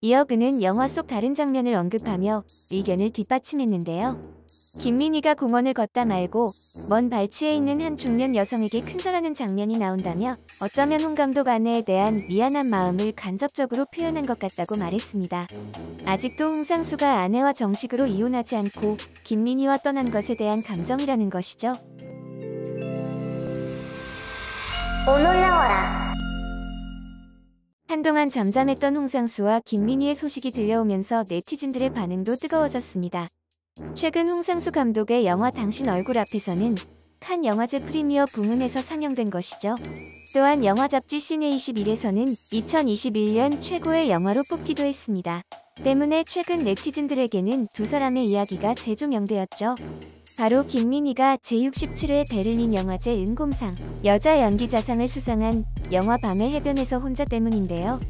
이어 그는 영화 속 다른 장면을 언급하며 의견을 뒷받침했는데요. 김민희가 공원을 걷다 말고 먼 발치에 있는 한 중년 여성에게 큰절하는 장면이 나온다며 어쩌면 홍 감독 아내에 대한 미안한 마음을 간접적으로 표현한 것 같다고 말했습니다. 아직도 홍상수가 아내와 정식으로 이혼하지 않고 김민희와 떠난 것에 대한 감정이라는 것이죠. 오놀라워라. 한동안 잠잠했던 홍상수와 김민희의 소식이 들려오면서 네티즌들의 반응도 뜨거워졌습니다. 최근 홍상수 감독의 영화 당신 얼굴 앞에서는 칸 영화제 프리미어 부문에서 상영된 것이죠. 또한 영화 잡지 시네21에서는 2021년 최고의 영화로 뽑기도 했습니다. 때문에 최근 네티즌들에게는 두 사람의 이야기가 재조명되었죠. 바로 김민희가 제67회 베를린 영화제 은곰상 여자 연기자상을 수상한 영화 밤의 해변에서 혼자 때문인데요.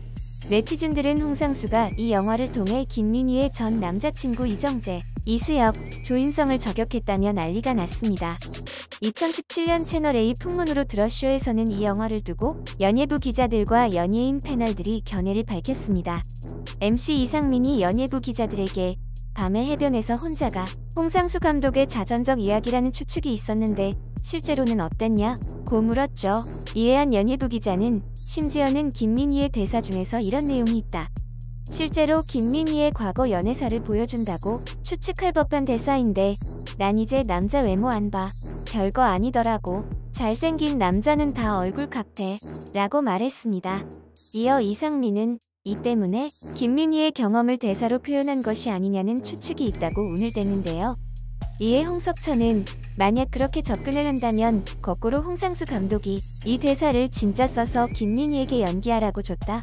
네티즌들은 홍상수가 이 영화를 통해 김민희의 전 남자친구 이정재, 이수혁, 조인성을 저격했다며 난리가 났습니다. 2017년 채널A 풍문으로 드러쇼에서는 이 영화를 두고 연예부 기자들과 연예인 패널들이 견해를 밝혔습니다. MC 이상민이 연예부 기자들에게 밤의 해변에서 혼자가 홍상수 감독의 자전적 이야기라는 추측이 있었는데 실제로는 어땠냐? 고 물었죠. 이에 한 연예부 기자는 심지어는 김민희의 대사 중에서 이런 내용이 있다. 실제로 김민희의 과거 연애사를 보여준다고 추측할 법한 대사인데 난 이제 남자 외모 안 봐. 별거 아니더라고. 잘생긴 남자는 다 얼굴 같아. 라고 말했습니다. 이어 이상민은 이 때문에 김민희의 경험을 대사로 표현한 것이 아니냐는 추측이 있다고 운을 댔는데요. 이에 홍석천은 만약 그렇게 접근을 한다면 거꾸로 홍상수 감독이 이 대사를 진짜 써서 김민희에게 연기하라고 줬다.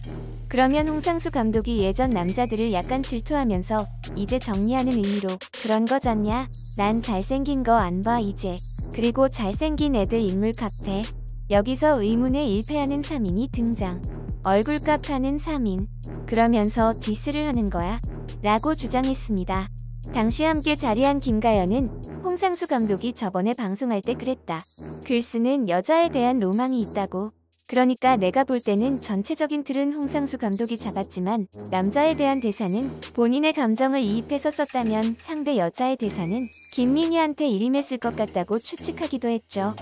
그러면 홍상수 감독이 예전 남자들을 약간 질투하면서 이제 정리하는 의미로 그런 거잖냐? 난 잘생긴 거 안 봐 이제. 그리고 잘생긴 애들 인물 같아. 여기서 의문의 일패하는 3인이 등장. 얼굴값 하는 3인. 그러면서 디스를 하는 거야? 라고 주장했습니다. 당시 함께 자리한 김가연은 홍상수 감독이 저번에 방송할 때 그랬다. 글쓰는 여자에 대한 로망이 있다고. 그러니까 내가 볼 때는 전체적인 틀은 홍상수 감독이 잡았지만 남자에 대한 대사는 본인의 감정을 이입해서 썼다면 상대 여자의 대사는 김민희한테 일임했을 것 같다고 추측하기도 했죠.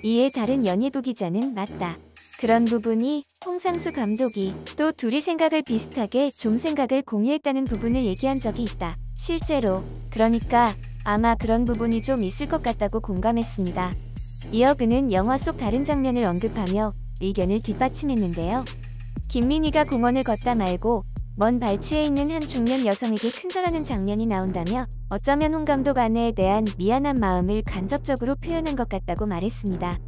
이에 다른 연예부 기자는 맞다. 그런 부분이 홍상수 감독이 또 둘이 생각을 비슷하게 좀 생각을 공유했다는 부분을 얘기한 적이 있다. 실제로 그러니까 아마 그런 부분이 좀 있을 것 같다고 공감했습니다. 이어 그는 영화 속 다른 장면을 언급하며 의견을 뒷받침했는데요. 김민희가 공원을 걷다 말고 먼 발치에 있는 한 중년 여성에게 큰절하는 장면이 나온다며 어쩌면 홍 감독 아내에 대한 미안한 마음을 간접적으로 표현한 것 같다고 말했습니다.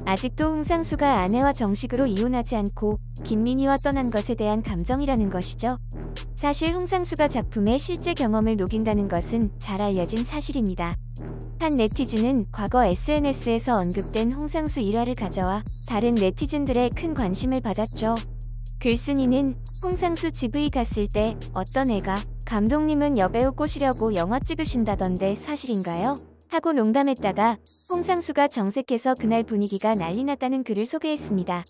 아직도 홍상수가 아내와 정식으로 이혼하지 않고 김민희와 떠난 것에 대한 감정이라는 것이죠. 사실 홍상수가 작품의 실제 경험을 녹인다는 것은 잘 알려진 사실입니다. 한 네티즌은 과거 SNS에서 언급된 홍상수 일화를 가져와 다른 네티즌들의 큰 관심을 받았죠. 글쓴이는 홍상수 GV 갔을 때 어떤 애가 감독님은 여배우 꼬시려고 영화 찍으신다던데 사실인가요? 하고 농담했다가 홍상수가 정색해서 그날 분위기가 난리 났다는 글을 소개했습니다.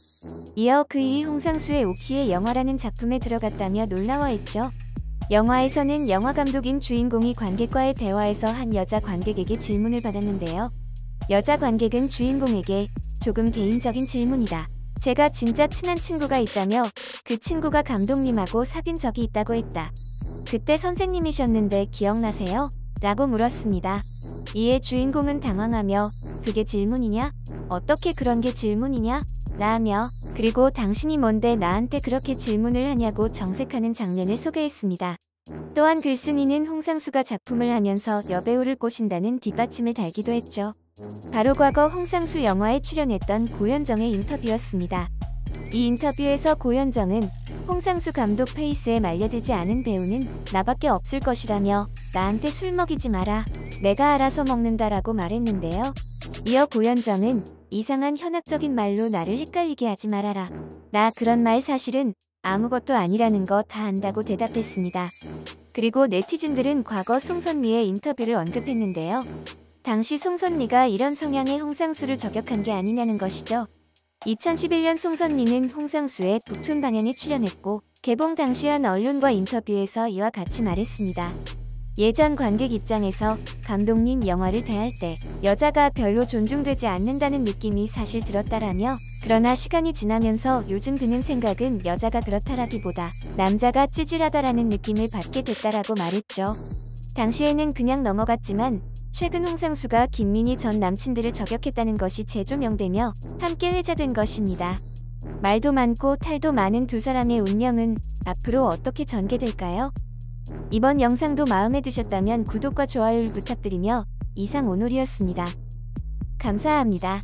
이어 그이 홍상수의 오키의 영화라는 작품에 들어갔다며 놀라워했죠. 영화에서는 영화 감독인 주인공이 관객과의 대화에서 한 여자 관객에게 질문을 받았는데요. 여자 관객은 주인공에게 조금 개인적인 질문이다. 제가 진짜 친한 친구가 있다며 그 친구가 감독님하고 사귄 적이 있다고 했다. 그때 선생님이셨는데 기억나세요? 라고 물었습니다. 이에 주인공은 당황하며 그게 질문이냐? 어떻게 그런 게 질문이냐? 라며 그리고 당신이 뭔데 나한테 그렇게 질문을 하냐고 정색하는 장면을 소개했습니다. 또한 글쓴이는 홍상수가 작품을 하면서 여배우를 꼬신다는 뒷받침을 달기도 했죠. 바로 과거 홍상수 영화에 출연했던 고현정의 인터뷰였습니다. 이 인터뷰에서 고현정은 홍상수 감독 페이스에 말려들지 않은 배우는 나밖에 없을 것이라며 나한테 술 먹이지 마라. 내가 알아서 먹는다라고 말했는데요. 이어 고현정은 이상한 현학적인 말로 나를 헷갈리게 하지 말아라. 나 그런 말 사실은 아무것도 아니라는 거 다 안다고 대답했습니다. 그리고 네티즌들은 과거 송선미의 인터뷰를 언급했는데요. 당시 송선미가 이런 성향의 홍상수를 저격한 게 아니냐는 것이죠. 2011년 송선미는 홍상수의 북촌 방향에 출연했고 개봉 당시 한 언론과 인터뷰에서 이와 같이 말했습니다. 예전 관객 입장에서 감독님 영화를 대할 때 여자가 별로 존중되지 않는다는 느낌이 사실 들었다라며, 그러나 시간이 지나면서 요즘 드는 생각은 여자가 그렇다라기보다 남자가 찌질하다라는 느낌을 받게 됐다라고 말했죠. 당시에는 그냥 넘어갔지만 최근 홍상수가 김민희 전 남친들을 저격했다는 것이 재조명되며 함께 회자된 것입니다. 말도 많고 탈도 많은 두 사람의 운명은 앞으로 어떻게 전개될까요? 이번 영상도 마음에 드셨다면 구독과 좋아요를 부탁드리며 이상 오늘이었습니다. 감사합니다.